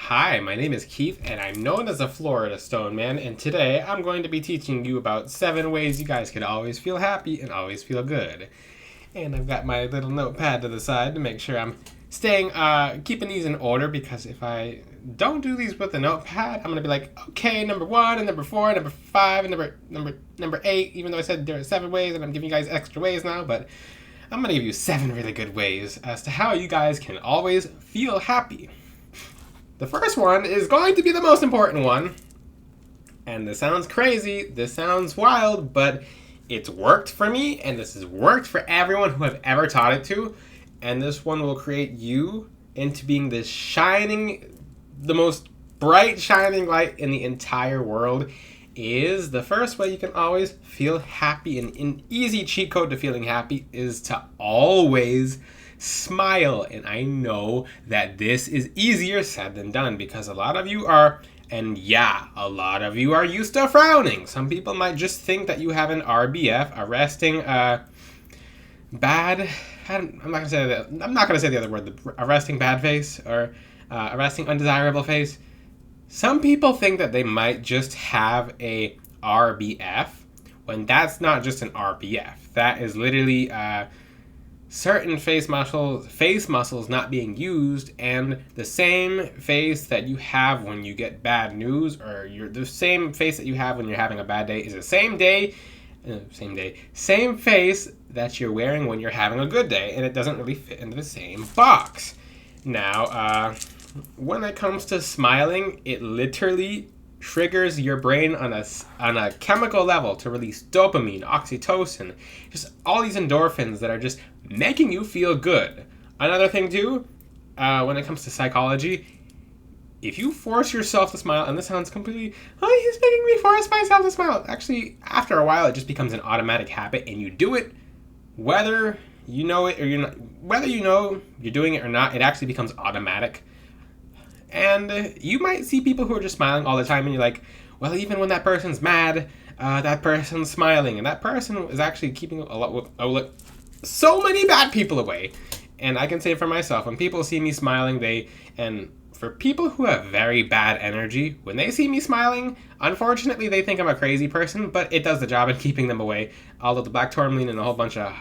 Hi, my name is Keith, and I'm known as the Florida Stone Man, and today I'm going to be teaching you about 7 ways you guys can always feel happy and always feel good. And I've got my little notepad to the side to make sure I'm keeping these in order, because if I don't do these with the notepad, I'm going to be like, okay, number 1, and number 4, and number 5, and number 8, even though I said there are 7 ways, and I'm giving you guys extra ways now, but I'm going to give you 7 really good ways as to how you guys can always feel happy. The first one is going to be the most important one. And this sounds crazy, this sounds wild, but it's worked for me, and this has worked for everyone who I've ever taught it to. And this one will create you into being the most bright shining light in the entire world. Is the first way you can always feel happy, and an easy cheat code to feeling happy is to always smile. And I know that this is easier said than done, because a lot of you are used to frowning. Some people might just think that you have an RBF, a resting bad. I'm not gonna say that. I'm not gonna say the other word. A resting bad face, or a resting undesirable face. Some people think that they might just have a RBF, when that's not just an RBF. That is literally certain face muscles not being used, and the same face that you have when you get bad news, or the same face that you have when you're having a bad day, is the same face that you're wearing when you're having a good day, and it doesn't really fit into the same box. Now, when it comes to smiling, it literally triggers your brain on a chemical level to release dopamine, oxytocin, just all these endorphins that are just making you feel good. Another thing too, when it comes to psychology, if you force yourself to smile, and this sounds completely, he's making me force myself to smile. Actually, after a while, it just becomes an automatic habit, and you do it whether you know it or you're not. Whether you know you're doing it or not, it actually becomes automatic. And you might see people who are just smiling all the time, and you're like, well, even when that person's mad, that person's smiling, and that person is actually keeping so many bad people away. And I can say for myself, when people see me smiling, and for people who have very bad energy, when they see me smiling, unfortunately, they think I'm a crazy person, but it does the job in keeping them away. Although the black tourmaline and a whole bunch of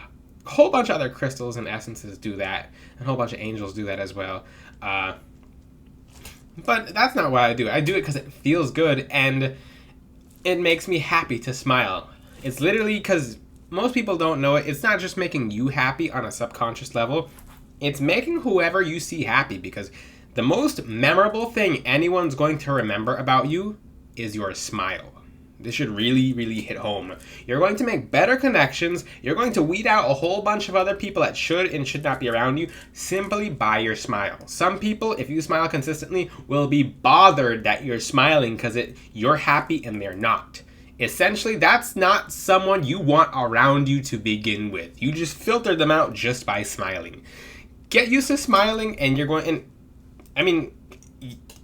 other crystals and essences do that, and a whole bunch of angels do that as well. But that's not why I do it. I do it because it feels good, and it makes me happy to smile. It's literally because most people don't know it. It's not just making you happy on a subconscious level. It's making whoever you see happy, because the most memorable thing anyone's going to remember about you is your smile. This should really, really hit home. You're going to make better connections. You're going to weed out a whole bunch of other people that should and should not be around you simply by your smile. Some people, if you smile consistently, will be bothered that you're smiling because you're happy and they're not. Essentially, that's not someone you want around you to begin with. You just filter them out just by smiling. Get used to smiling, and you're going...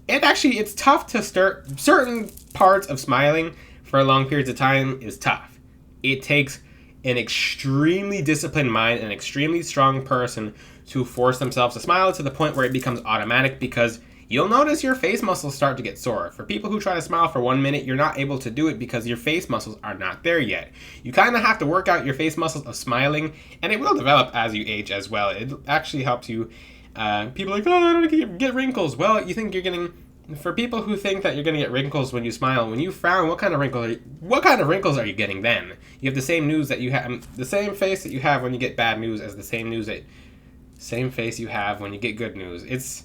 it's tough to start. Certain parts of smiling for long periods of time is tough. It takes an extremely disciplined mind, an extremely strong person to force themselves to smile to the point where it becomes automatic, because you'll notice your face muscles start to get sore. For people who try to smile for 1 minute, you're not able to do it because your face muscles are not there yet. You kind of have to work out your face muscles of smiling, and it will develop as you age as well. It actually helps you. People are like, I don't get wrinkles. Well, you think you're getting... For people who think that you're going to get wrinkles when you smile, when you frown, what kind of wrinkles are you getting then? You have the same news that you have, the same face that you have when you get bad news as the same face you have when you get good news. It's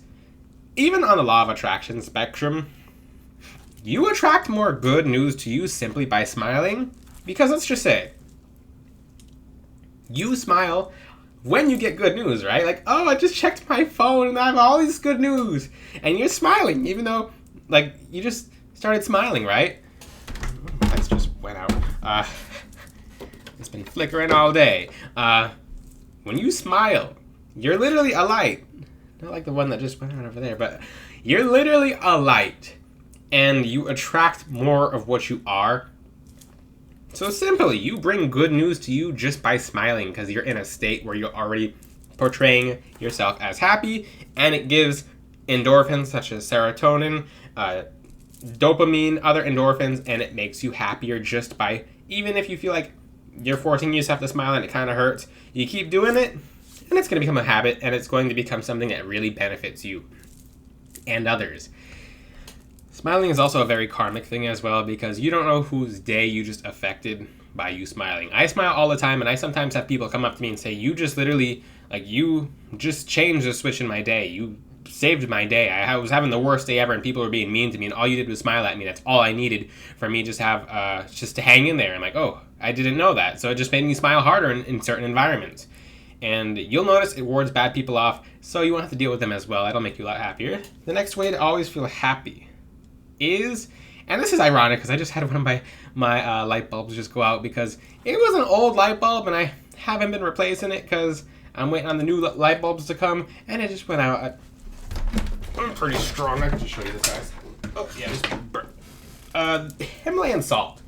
even on the law of attraction spectrum. You attract more good news to you simply by smiling, because let's just say you smile when you get good news, right? Like, I just checked my phone and I have all this good news. And you're smiling, even though, you just started smiling, right? Lights just went out. It's been flickering all day. When you smile, you're literally a light. Not like the one that just went out over there, but you're literally a light. And you attract more of what you are. So simply, you bring good news to you just by smiling, because you're in a state where you're already portraying yourself as happy, and it gives endorphins such as serotonin, dopamine, other endorphins, and it makes you happier just by, even if you feel like you're forcing yourself to smile and it kind of hurts, you keep doing it, and it's going to become a habit, and it's going to become something that really benefits you and others. Smiling is also a very karmic thing as well, because you don't know whose day you just affected by you smiling. I smile all the time, and I sometimes have people come up to me and say, you just literally, like, you just changed the switch in my day. You saved my day. I was having the worst day ever, and people were being mean to me, and all you did was smile at me. That's all I needed for me just have just to hang in there. I'm like, oh, I didn't know that. So it just made me smile harder in certain environments. And you'll notice it wards bad people off, so you won't have to deal with them as well. That'll make you a lot happier. The next way to always feel happy is, and this is ironic because I just had one of my light bulbs just go out, because it was an old light bulb and I haven't been replacing it because I'm waiting on the new light bulbs to come, and it just went out. I'm pretty strong. I can just show you this, guys. Oh yeah, just burn. Himalayan salt.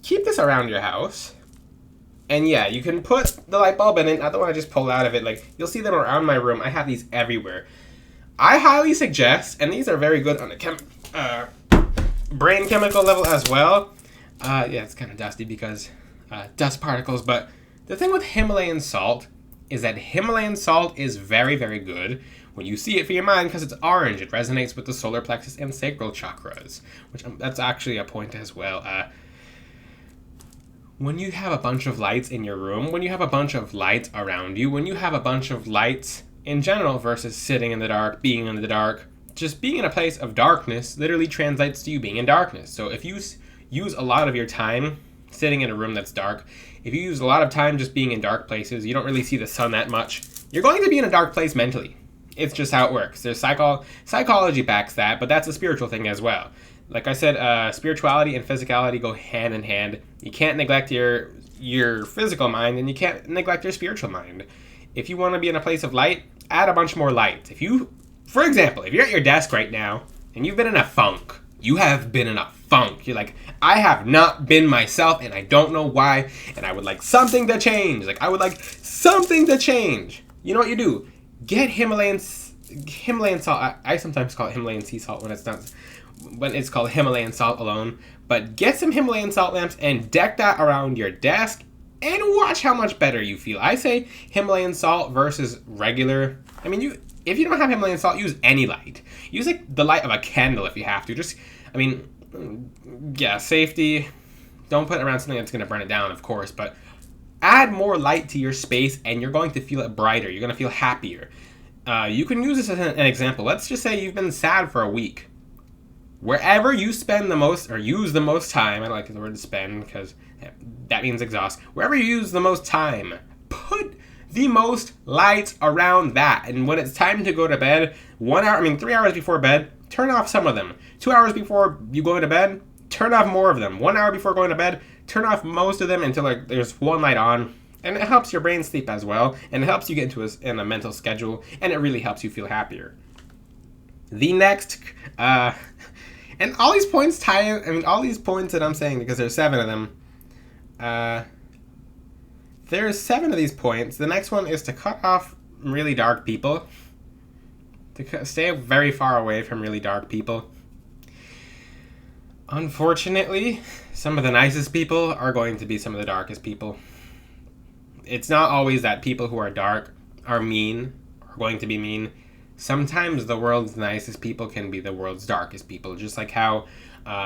Keep this around your house. And yeah, you can put the light bulb in it. Not the one I just pulled out of it. Like, you'll see them around my room. I have these everywhere. I highly suggest, and these are very good on the brain chemical level as well. Yeah, it's kind of dusty because dust particles. But the thing with Himalayan salt is that Himalayan salt is very, very good when you see it for your mind, because it's orange. It resonates with the solar plexus and sacral chakras, which that's actually a point as well. When you have a bunch of lights in your room, when you have a bunch of lights around you, when you have a bunch of lights in general versus sitting in the dark, being in the dark, just being in a place of darkness literally translates to you being in darkness. So if you use a lot of your time sitting in a room that's dark, if you use a lot of time just being in dark places, you don't really see the sun that much, you're going to be in a dark place mentally. It's just how it works. There's psychology backs that, but that's a spiritual thing as well. Like I said, spirituality and physicality go hand in hand. You can't neglect your physical mind, and you can't neglect your spiritual mind. If you want to be in a place of light, add a bunch more light. For example, if you're at your desk right now and you've been in a funk, you have been in a funk. You're like, I have not been myself, and I don't know why, and I would like something to change. Like, I would like something to change. You know what you do? Get Himalayan salt. I sometimes call it Himalayan sea salt when it's called Himalayan salt alone. But get some Himalayan salt lamps and deck that around your desk, and watch how much better you feel. I say Himalayan salt versus regular. I mean, if you don't have Himalayan salt, use any light. Use like the light of a candle if you have to. Safety. Don't put it around something that's going to burn it down, of course, but add more light to your space and you're going to feel it brighter. You're going to feel happier. You can use this as an example. Let's just say you've been sad for a week. Wherever you spend the most, or use the most time, I don't like the word spend because that means exhaust. Wherever you use the most time, put the most lights around that. And when it's time to go to bed, 3 hours before bed, turn off some of them. 2 hours before you go to bed, turn off more of them. 1 hour before going to bed, turn off most of them until there's one light on. And it helps your brain sleep as well, and it helps you get into a mental schedule, and it really helps you feel happier. The next, and all these points all these points that I'm saying, because there's 7 of them, there's 7 of these points. The next one is to cut off really dark people, to stay very far away from really dark people. Unfortunately, some of the nicest people are going to be some of the darkest people. It's not always that people who are dark are going to be mean. Sometimes the world's nicest people can be the world's darkest people. Just like how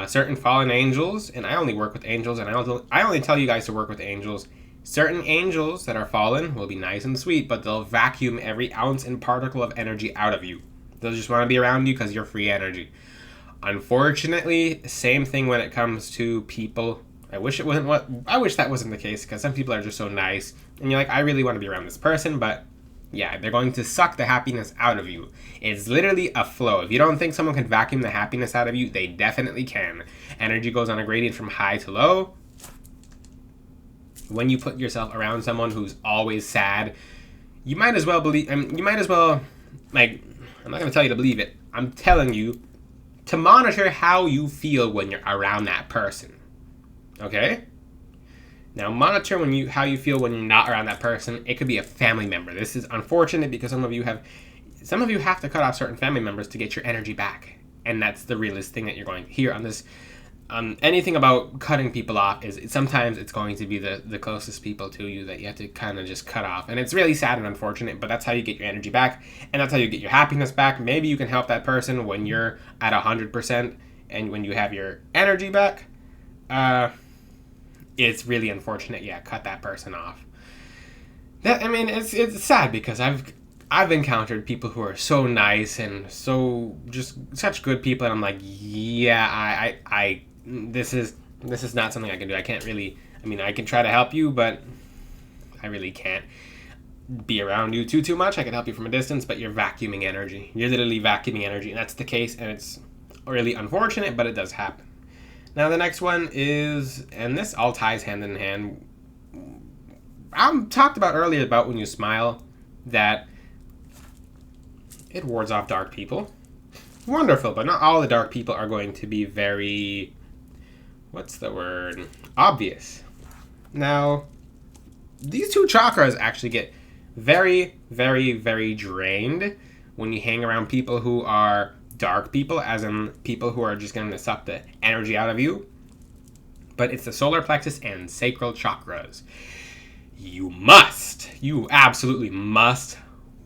certain fallen angels, and I only work with angels, and I only tell you guys to work with angels. Certain angels that are fallen will be nice and sweet, but they'll vacuum every ounce and particle of energy out of you. They'll just want to be around you because you're free energy. Unfortunately, same thing when it comes to people. I wish that wasn't the case, because some people are just so nice, and you're like, I really want to be around this person, but yeah, they're going to suck the happiness out of you. It's literally a flow. If you don't think someone can vacuum the happiness out of you, they definitely can. Energy goes on a gradient from high to low. When you put yourself around someone who's always sad, you might as well I'm not going to tell you to believe it. I'm telling you to monitor how you feel when you're around that person. Okay? Now monitor how you feel when you're not around that person. It could be a family member. This is unfortunate because some of you have some of you have to cut off certain family members to get your energy back. And that's the realest thing that you're going to hear on this. Anything about cutting people off is sometimes it's going to be the closest people to you that you have to kind of just cut off. And it's really sad and unfortunate, but that's how you get your energy back. And that's how you get your happiness back. Maybe you can help that person when you're at 100% and when you have your energy back. It's really unfortunate. Yeah, cut that person off. It's sad because I've encountered people who are so nice and so just such good people, and I'm like, yeah, this is not something I can do. I can't really. I can try to help you, but I really can't be around you too much. I can help you from a distance, but you're vacuuming energy. You're literally vacuuming energy, and that's the case, and it's really unfortunate, but it does happen. Now the next one is, and this all ties hand in hand. I talked about earlier about when you smile that it wards off dark people. Wonderful, but not all the dark people are going to be very, obvious. Now, these two chakras actually get very, very, very drained when you hang around people who are dark people, as in people who are just going to suck the energy out of you. But it's the solar plexus and sacral chakras. You absolutely must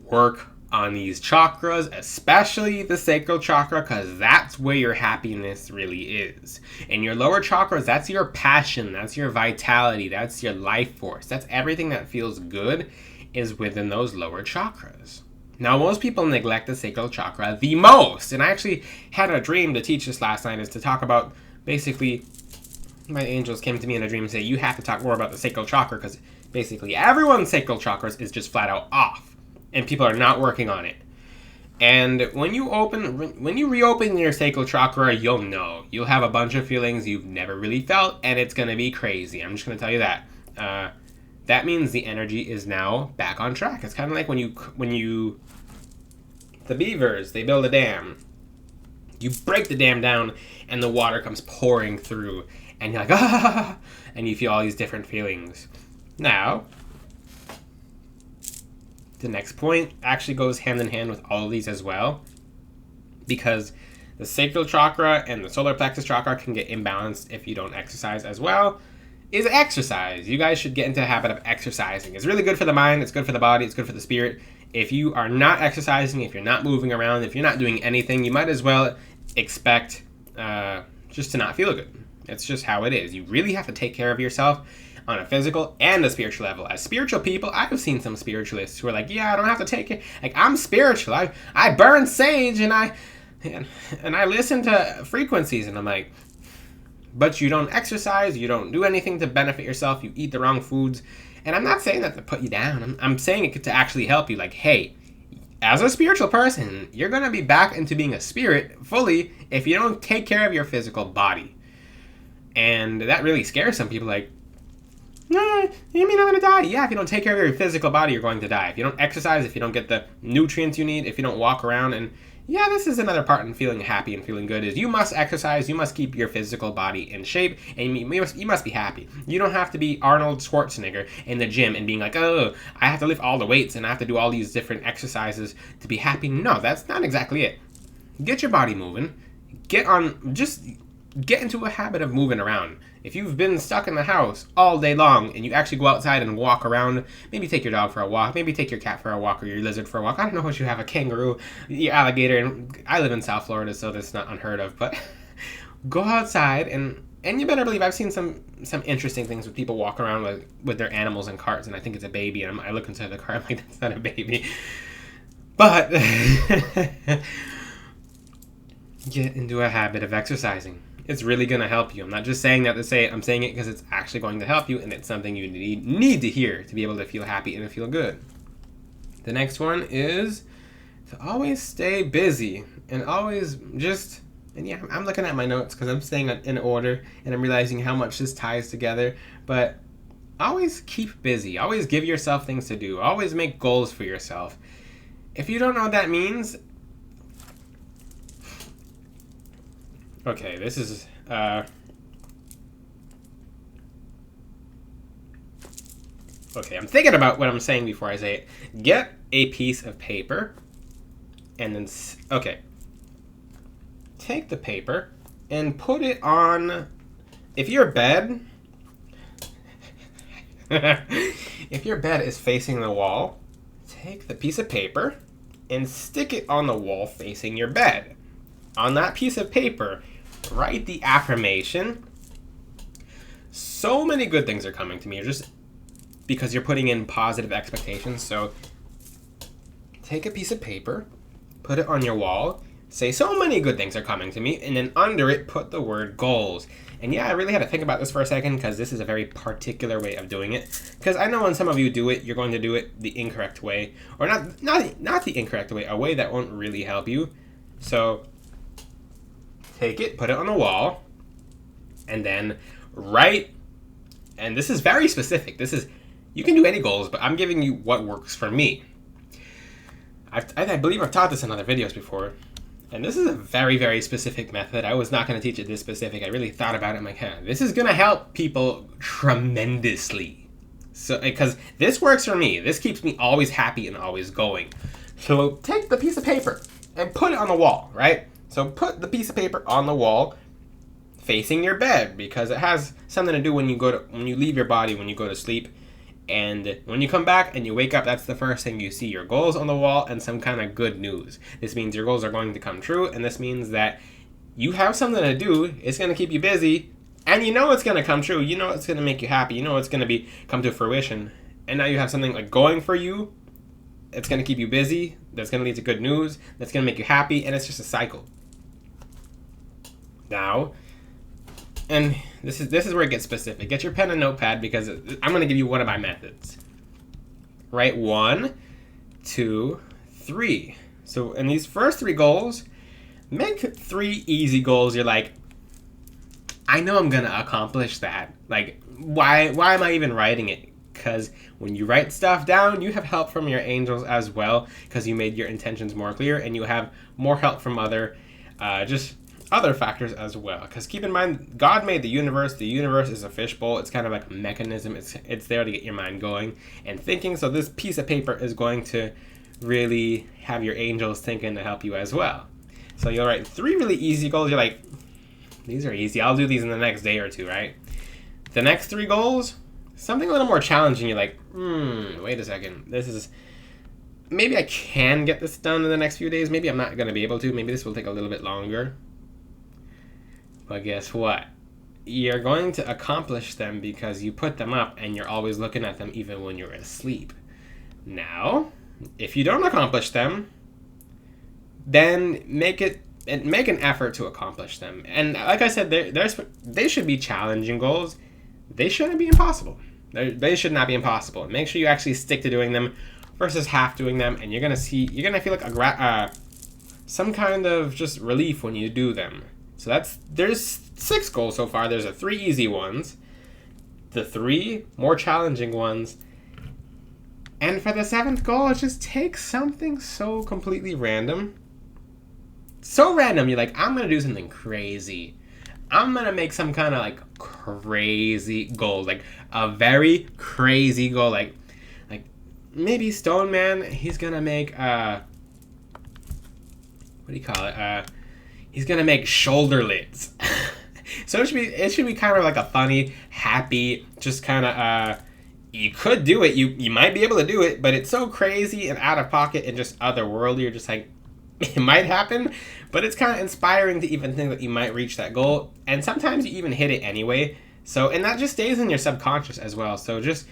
work on these chakras, especially the sacral chakra, because that's where your happiness really is. And your lower chakras, that's your passion, that's your vitality, that's your life force, that's everything that feels good is within those lower chakras. Now, most people neglect the sacral chakra the most, and I actually had a dream to teach this last night, is to talk about, basically, my angels came to me in a dream and say, you have to talk more about the sacral chakra, because basically everyone's sacral chakras is just flat out off. And people are not working on it. And when you reopen your sacral chakra, you'll know. You'll have a bunch of feelings you've never really felt, and it's going to be crazy. I'm just going to tell you that. That means the energy is now back on track. It's kind of like the beavers, they build a dam. You break the dam down, and the water comes pouring through. And you're like, ah! And you feel all these different feelings. Now, the next point actually goes hand in hand with all of these as well, because the sacral chakra and the solar plexus chakra can get imbalanced if you don't exercise as well, is exercise. You guys should get into the habit of exercising. It's really good for the mind, it's good for the body, it's good for the spirit. If you are not exercising, if you're not moving around, if you're not doing anything, you might as well expect just to not feel good. It's just how it is. You really have to take care of yourself on a physical and a spiritual level. As spiritual people, I've seen some spiritualists who are like, yeah, I don't have to take it. Like, I'm spiritual. I burn sage and I listen to frequencies. And I'm like, but you don't exercise. You don't do anything to benefit yourself. You eat the wrong foods. And I'm not saying that to put you down. I'm saying it to actually help you. Like, hey, as a spiritual person, you're going to be back into being a spirit fully if you don't take care of your physical body. And that really scares some people. Like, no, you mean I'm going to die? Yeah, if you don't take care of your physical body, you're going to die. If you don't exercise, if you don't get the nutrients you need, if you don't walk around. And yeah, this is another part in feeling happy and feeling good, is you must exercise, you must keep your physical body in shape, and you must be happy. You don't have to be Arnold Schwarzenegger in the gym and being like, oh, I have to lift all the weights and I have to do all these different exercises to be happy. No, that's not exactly it. Get your body moving. Just get into a habit of moving around. If you've been stuck in the house all day long and you actually go outside and walk around, maybe take your dog for a walk, maybe take your cat for a walk or your lizard for a walk. I don't know what you have, a kangaroo, your alligator. And I live in South Florida, so that's not unheard of. But go outside and you better believe I've seen some interesting things with people walk around with their animals in carts, and I think it's a baby. And I look inside the car, I'm like, that's not a baby. But get into a habit of exercising. It's really going to help you. I'm not just saying that to say it. I'm saying it because it's actually going to help you, and it's something you need to hear to be able to feel happy and to feel good. The next one is to always stay busy and always just, and yeah, I'm looking at my notes because I'm staying in order, and I'm realizing how much this ties together, but always keep busy. Always give yourself things to do. Always make goals for yourself. If you don't know what that means, okay, this is, okay, I'm thinking about what I'm saying before I say it. Get a piece of paper And then, okay. Take the paper and put it on, if your bed, if your bed is facing the wall, take the piece of paper and stick it on the wall facing your bed. On that piece of paper, write the affirmation, so many good things are coming to me, just because you're putting in positive expectations. So take a piece of paper, put it on your wall, say so many good things are coming to me, and then under it put the word goals. And yeah, I really had to think about this for a second, because this is a very particular way of doing it. Because I know when some of you do it, you're going to do it the incorrect way, or not the incorrect way, a way that won't really help you. So take it, put it on the wall, and then write. And this is very specific. You can do any goals, but I'm giving you what works for me. I believe I've taught this in other videos before. And this is a very, very specific method. I was not going to teach it this specific. I really thought about it. I'm like, this is going to help people tremendously. So, because this works for me. This keeps me always happy and always going. So take the piece of paper and put it on the wall, right? So put the piece of paper on the wall facing your bed, because it has something to do when you leave your body, when you go to sleep. And when you come back and you wake up, that's the first thing you see, your goals on the wall and some kind of good news. This means your goals are going to come true, and this means that you have something to do. It's going to keep you busy, and you know it's going to come true. You know it's going to make you happy. You know it's going to come to fruition. And now you have something like going for you. It's going to keep you busy. That's going to lead to good news. That's going to make you happy, and it's just a cycle. Now, and this is where it gets specific. Get your pen and notepad, because I'm going to give you one of my methods. Write 1, 2, 3. So in these first 3 goals, make 3 easy goals. You're like, I know I'm going to accomplish that. Like, why am I even writing it? Because when you write stuff down, you have help from your angels as well, because you made your intentions more clear, and you have more help from other factors as well. Because keep in mind, God made the universe. The universe is a fishbowl. It's kind of like a mechanism. It's there to get your mind going and thinking. So this piece of paper is going to really have your angels thinking to help you as well. So you'll write 3 really easy goals. You're like, these are easy. I'll do these in the next day or 2, right? The next 3 goals, something a little more challenging. You're like, wait a second. Maybe I can get this done in the next few days. Maybe I'm not going to be able to. Maybe this will take a little bit longer. But guess what? You're going to accomplish them because you put them up and you're always looking at them even when you're asleep. Now, if you don't accomplish them, then make an effort to accomplish them. And like I said, they should be challenging goals. They shouldn't be impossible. They should not be impossible. Make sure you actually stick to doing them versus half doing them, and you're gonna feel like some kind of just relief when you do them. So there's 6 goals so far. There's the 3 easy ones, the 3 more challenging ones, and for the 7th goal, just take something so completely random. So random, you're like, I'm gonna do something crazy. I'm gonna make some kind of like crazy goal, like a very crazy goal, like maybe Stone Man, he's gonna make what do you call it? He's gonna make shoulder lids. So it should be kind of like a funny, happy, just kind of you could do it. You might be able to do it, but it's so crazy and out of pocket and just otherworldly. You're just like, it might happen, but it's kind of inspiring to even think that you might reach that goal. And sometimes you even hit it anyway. So, and that just stays in your subconscious as well. So this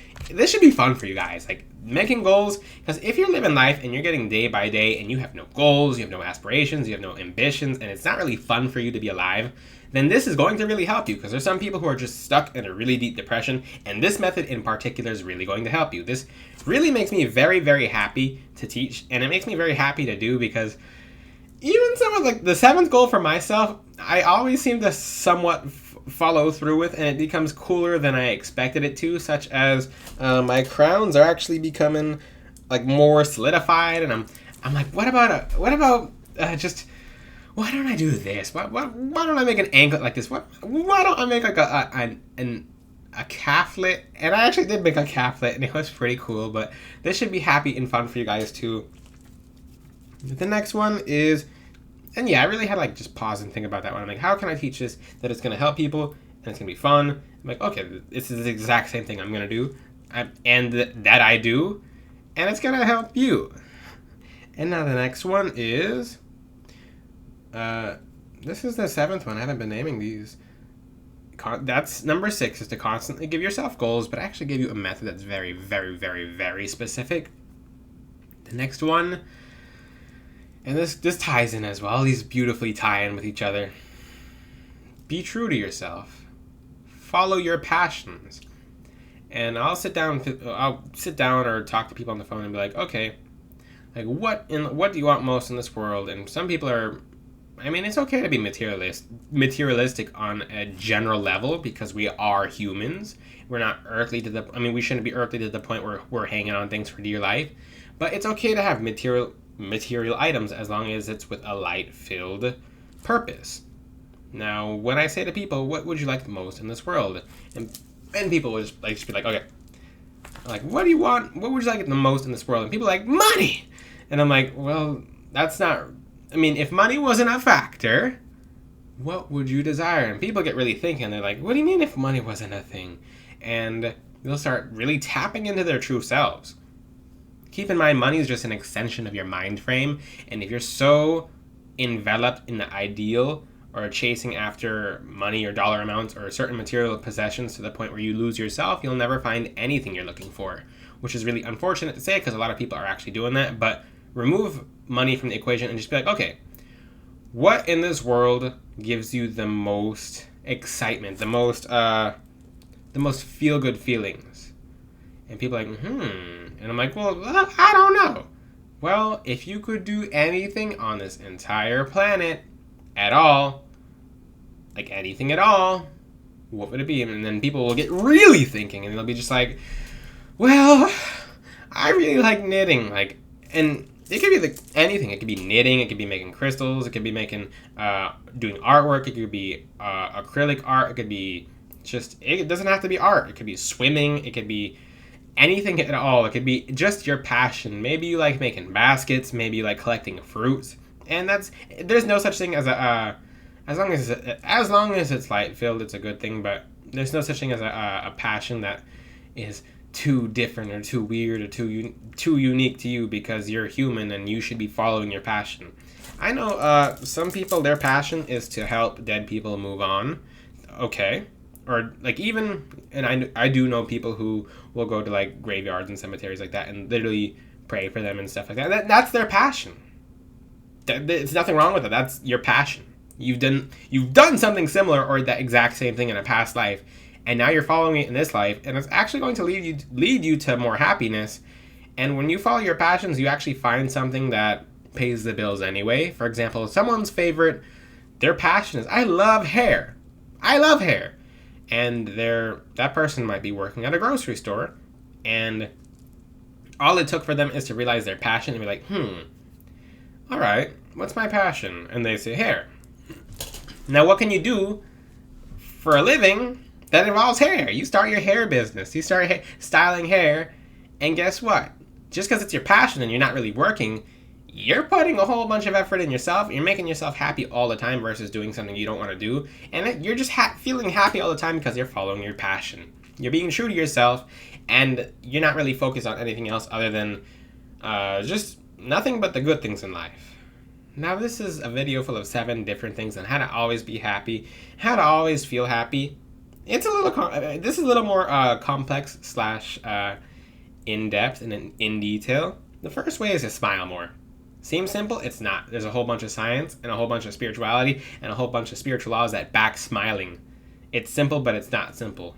should be fun for you guys, like making goals. Because if you're living life and you're getting day by day and you have no goals, you have no aspirations, you have no ambitions, and it's not really fun for you to be alive, then this is going to really help you. Because there's some people who are just stuck in a really deep depression, and this method in particular is really going to help you. This really makes me very, very happy to teach, and it makes me very happy to do, because even some of like the 7th goal for myself, I always seem to somewhat follow through with, and it becomes cooler than I expected it to, such as my crowns are actually becoming like more solidified, and I'm like, what about just why don't I do this? Why don't I make an anklet like this? Why don't I make like a calflet? And I actually did make a calflet, and it was pretty cool. But this should be happy and fun for you guys too. The next one is, and yeah, I really had to like just pause and think about that one. I'm like, how can I teach this that it's going to help people and it's going to be fun? I'm like, okay, this is the exact same thing I'm going to do, that I do, and it's going to help you. And now the next one is, this is the seventh one. I haven't been naming these. That's number 6, is to constantly give yourself goals, but actually give you a method that's very, very, very, very specific. The next one, and this ties in as well. These beautifully tie in with each other. Be true to yourself. Follow your passions. And I'll sit down or talk to people on the phone and be like, okay, like what do you want most in this world? And some people are, I mean, it's okay to be materialistic on a general level because we are humans. We're not earthly we shouldn't be earthly to the point where we're hanging on things for dear life. But it's okay to have material items as long as it's with a light-filled purpose. Now, when I say to people, what would you like the most in this world? And people would just be like, okay. I'm like, what do you want? What would you like the most in this world? And people are like, money! And I'm like, well, that's not... I mean, if money wasn't a factor, what would you desire? And people get really thinking. They're like, what do you mean if money wasn't a thing? And they'll start really tapping into their true selves. Keep in mind, money is just an extension of your mind frame. And if you're so enveloped in the ideal or chasing after money or dollar amounts or certain material possessions to the point where you lose yourself, you'll never find anything you're looking for, which is really unfortunate to say because a lot of people are actually doing that. But remove money from the equation and just be like, okay, what in this world gives you the most excitement, the most feel-good feelings? And people are like, And I'm like, well, I don't know. Well, if you could do anything on this entire planet at all, like anything at all, what would it be? And then people will get really thinking and they'll be just like, well, I really like knitting. And it could be anything. It could be knitting. It could be making crystals. It could be making, doing artwork. It could be acrylic art. It could be it doesn't have to be art. It could be swimming. It could be anything at all. It could be just your passion. Maybe you like making baskets. Maybe you like collecting fruits. And there's no such thing as as long as it's light filled, it's a good thing. But there's no such thing as a passion that is too different or too weird or too unique to you because you're human and you should be following your passion. I know some people, their passion is to help dead people move on. Okay. Or like and I do know people who will go to like graveyards and cemeteries like that and literally pray for them and stuff like that. That's their passion. There's nothing wrong with it. That's your passion. You've done something similar or that exact same thing in a past life, and now you're following it in this life, and it's actually going to lead you to more happiness. And when you follow your passions, you actually find something that pays the bills anyway. For example, their passion is, I love hair. And that person might be working at a grocery store, and all it took for them is to realize their passion and be like, all right, what's my passion? And they say hair. Now, what can you do for a living that involves hair? You start your hair business. You start styling hair, and guess what? Just because it's your passion and you're not really working, you're putting a whole bunch of effort in yourself. You're making yourself happy all the time versus doing something you don't want to do. And you're just feeling happy all the time because you're following your passion. You're being true to yourself, and you're not really focused on anything else other than just nothing but the good things in life. Now, this is a video full of 7 different things on how to always be happy, how to always feel happy. This is a little more complex / in-depth and in detail. The first way is to smile more. Seems simple? It's not. There's a whole bunch of science and a whole bunch of spirituality and a whole bunch of spiritual laws that back smiling. It's simple, but it's not simple.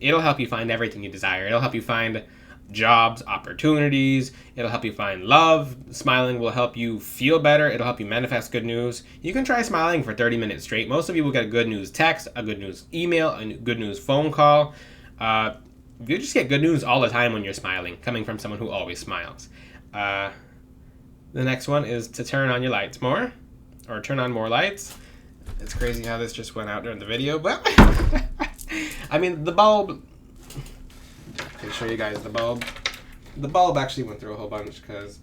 It'll help you find everything you desire. It'll help you find jobs, opportunities. It'll help you find love. Smiling will help you feel better. It'll help you manifest good news. You can try smiling for 30 minutes straight. Most of you will get a good news text, a good news email, a good news phone call. You just get good news all the time when you're smiling, coming from someone who always smiles. The next one is to turn on your lights more, or turn on more lights. It's crazy how this just went out during the video, but I mean, the bulb. I'll show you guys the bulb. The bulb actually went through a whole bunch because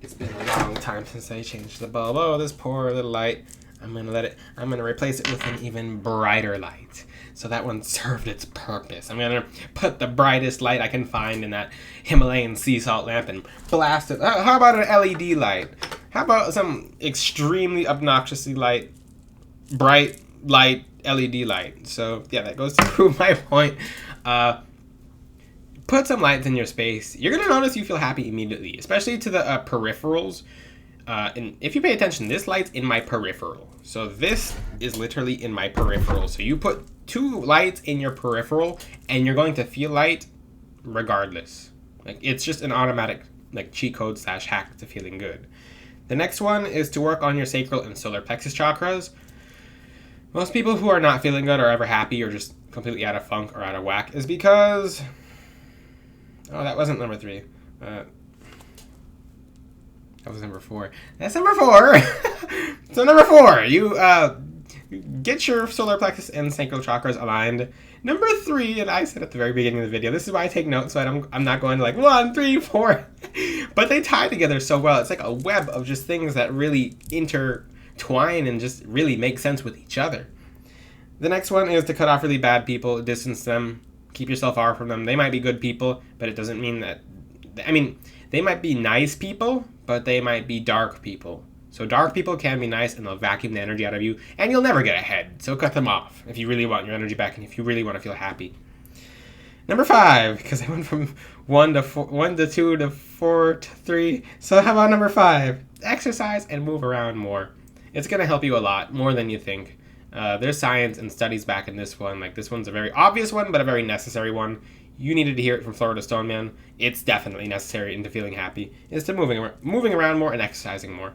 It's been a long time since I changed the bulb. Oh, this poor little light. I'm gonna replace it with an even brighter light. So that one served its purpose. I'm gonna put the brightest light I can find in that Himalayan sea salt lamp and blast it. How about an LED light? How about some extremely obnoxiously bright light LED light? So yeah, that goes to prove my point. Put some lights in your space. You're gonna notice you feel happy immediately, especially to the peripherals. And if you pay attention, this light's in my peripheral. So this is literally in my peripheral. So you put 2 lights in your peripheral and you're going to feel light regardless. Like, it's just an automatic like cheat code / hack to feeling good. The next one is to work on your sacral and solar plexus chakras. Most people who are not feeling good or ever happy or just completely out of funk or out of whack is because... Oh, that wasn't number 3. That was number 4. That's number 4. So number 4, you get your solar plexus and sacral chakras aligned. Number 3, and I said at the very beginning of the video, this is why I take notes, so I'm not going to like 1, 3, 4. But they tie together so well. It's like a web of just things that really intertwine and just really make sense with each other. The next one is to cut off really bad people, distance them, keep yourself far from them. They might be good people, but it doesn't mean that... I mean, they might be nice people, but they might be dark people. So dark people can be nice and they'll vacuum the energy out of you and you'll never get ahead. So cut them off if you really want your energy back and if you really want to feel happy. Number 5, because I went from 1 to 2 to 4 to 3. So how about number 5? Exercise and move around more. It's going to help you a lot, more than you think. There's science and studies back in this one. Like, this one's a very obvious one, but a very necessary one. You needed to hear it from Florida Stoneman. It's definitely necessary into feeling happy. Is to moving around more and exercising more.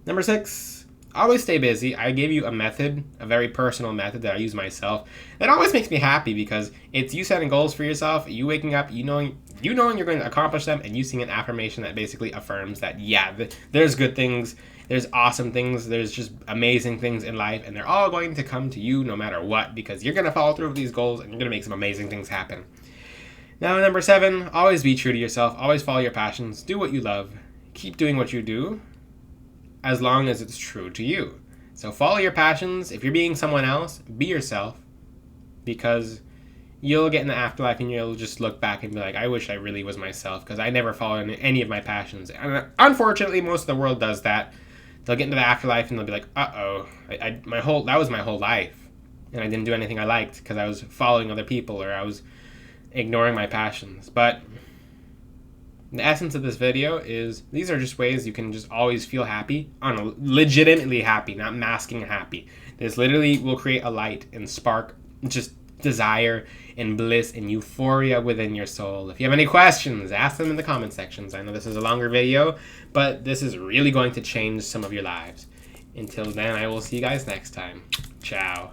Number 6, always stay busy. I gave you a method, a very personal method that I use myself. That always makes me happy because it's you setting goals for yourself, you waking up, you knowing you're going to accomplish them, and you seeing an affirmation that basically affirms that, yeah, there's good things, there's awesome things, there's just amazing things in life, and they're all going to come to you no matter what because you're going to follow through with these goals and you're going to make some amazing things happen. Now, number 7, always be true to yourself. Always follow your passions. Do what you love. Keep doing what you do as long as it's true to you. So follow your passions. If you're being someone else, be yourself because you'll get in the afterlife and you'll just look back and be like, I wish I really was myself because I never followed any of my passions. And unfortunately, most of the world does that. They'll get into the afterlife and they'll be like, uh-oh, that was my whole life. And I didn't do anything I liked because I was following other people or I was ignoring my passions. But the essence of this video is these are just ways you can just always feel happy, legitimately happy, not masking happy. This literally will create a light and spark just desire and bliss and euphoria within your soul. If you have any questions, ask them in the comment sections. I know this is a longer video, but this is really going to change some of your lives. Until then, I will see you guys next time. Ciao.